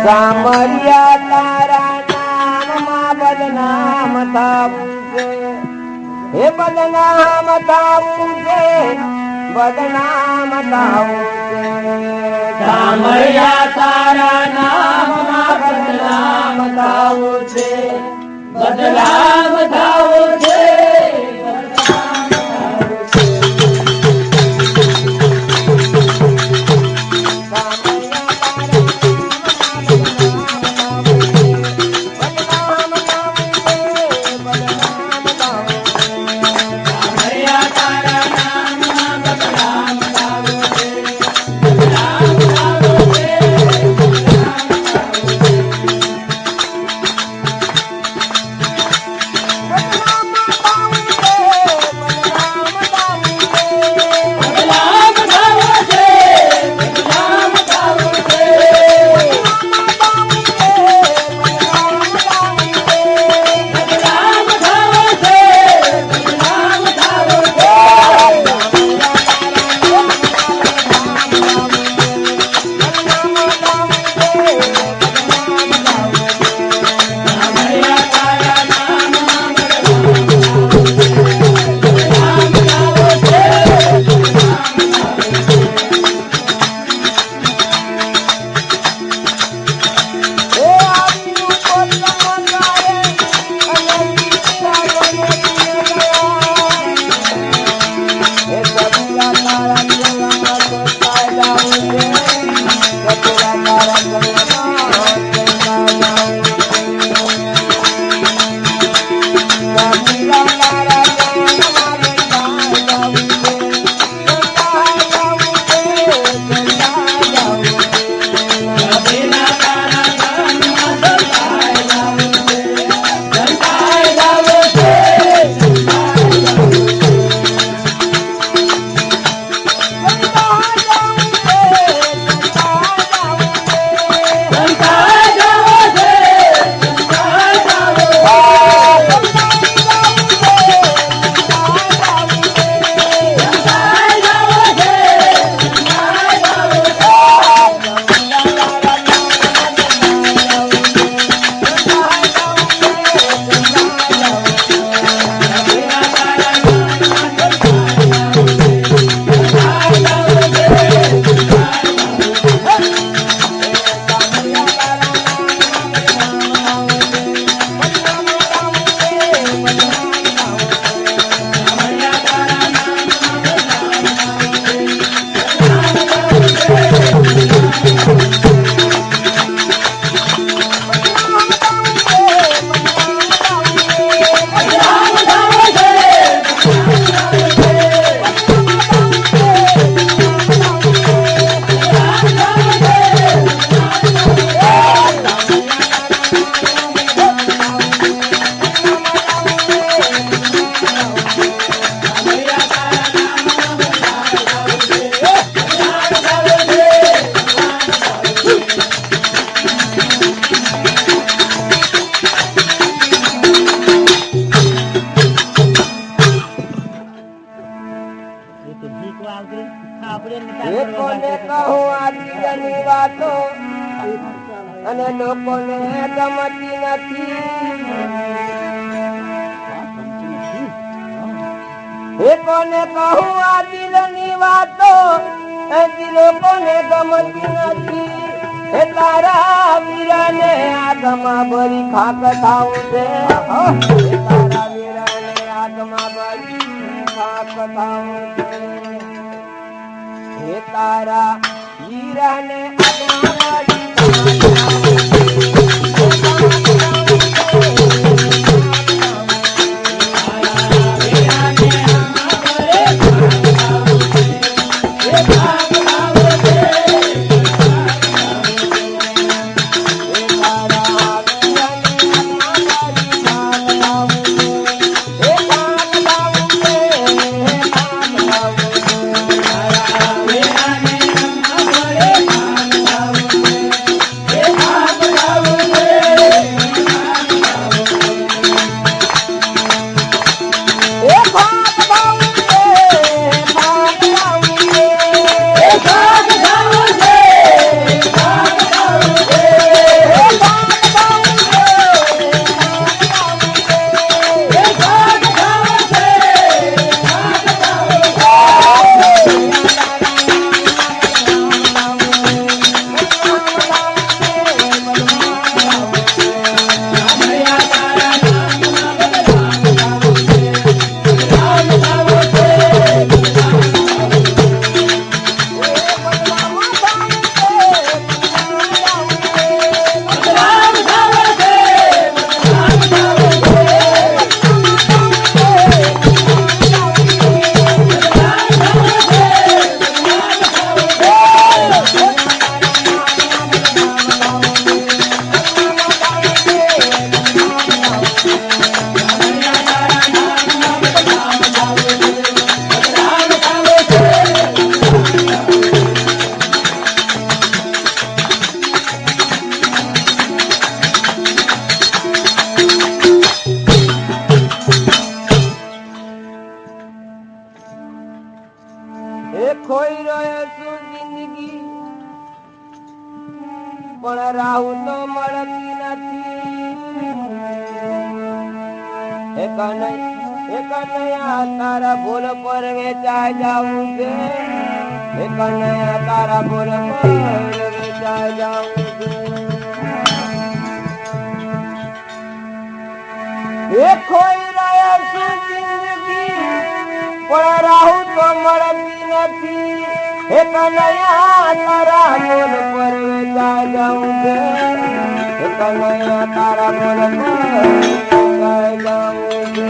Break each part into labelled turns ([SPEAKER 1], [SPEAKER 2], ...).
[SPEAKER 1] સામરિયા તારા નામમાં બદનામ થાવું છે, હે બદનામ થાવું છે, બદનામ થાવું છે.
[SPEAKER 2] સામરિયા તારા નામમાં બદનામ થાવું છે, બદનામ થાવું છે.
[SPEAKER 1] અને લોકોને ગમતી નથી. એ કોને કહું આ દિલની વાતો, લોકોને ગમતી નથી. એ તારા વીરાને આગમાં ભરી ખાક થાવું છે, તારા વીરાને આગમાં ભરી ખાક થાવું છે. હે તારા વીરાને આગમાં ભરી પણ રાહુ તો મળતી નથી. હે કનૈયા તારા ભૂલ પર વેચાઈ જાવું છે. હે કનૈયા તારા ભૂલ પર વેચાઈ જાવું છે. એ ખોઈ રહ્યા છું જિંદગી પણ રાહુ તો મળતી નથી. હે કનૈયા તારા ભૂલ પર વેચાઈ જાવું છે. હે કનૈયા તારા ભૂલ પર વેચાઈ જાવું છે.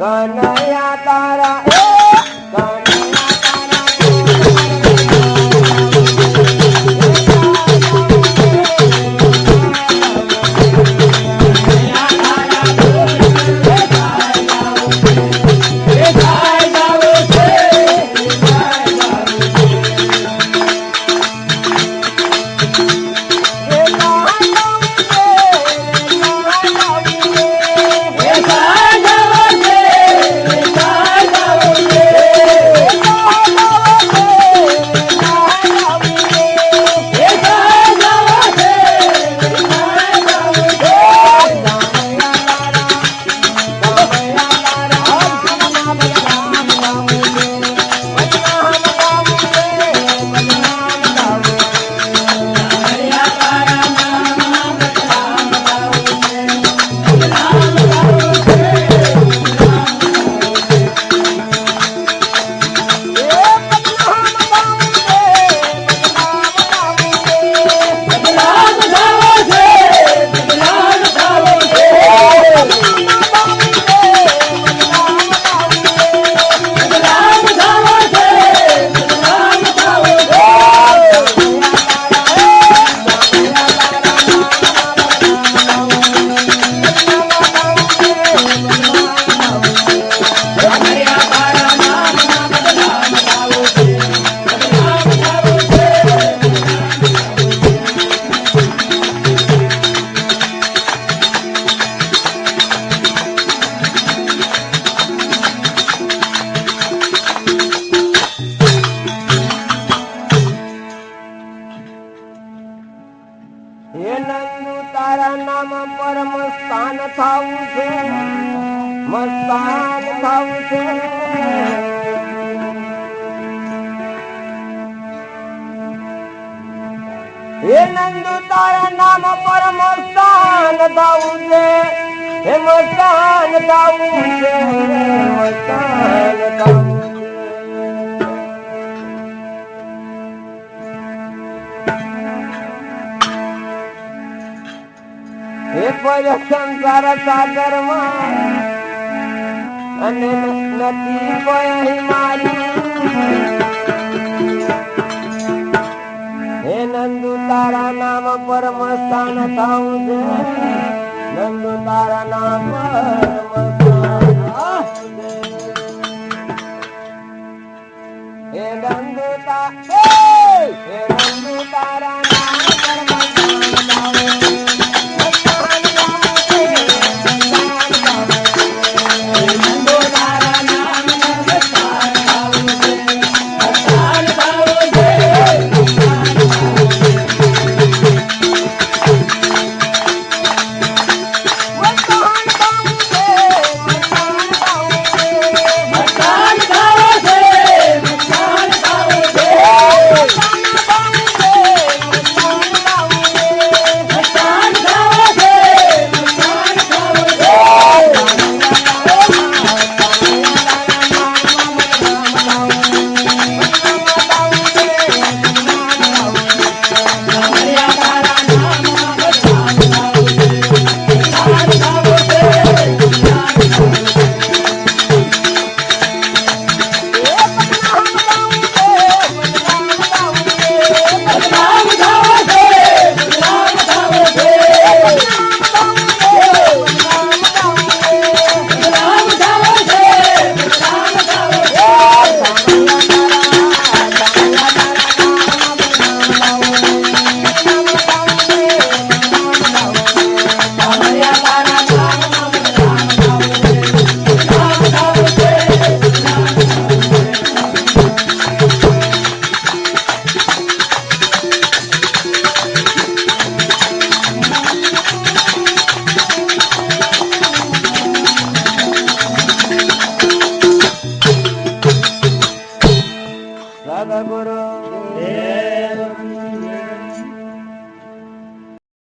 [SPEAKER 1] કનૈયા તારા તારા નામ પર મસ્તાન થાવું છે. મસ્તાન થાવું છે. હે નંદુ તારા નામ પર મસ્તાન થાવું છે. હે મસ્તાન થાવું છે. મસ્તાન થાવું છે. હે પર સંસાર સાગર માં અને નથી કોઈ મારી. હે નંદુ તારા નામ પર મસ્તાન થાવું છે. નંદુ તારા નામ પર મસ્તાન થાવું છે. હે નંદુ તારા નામ પર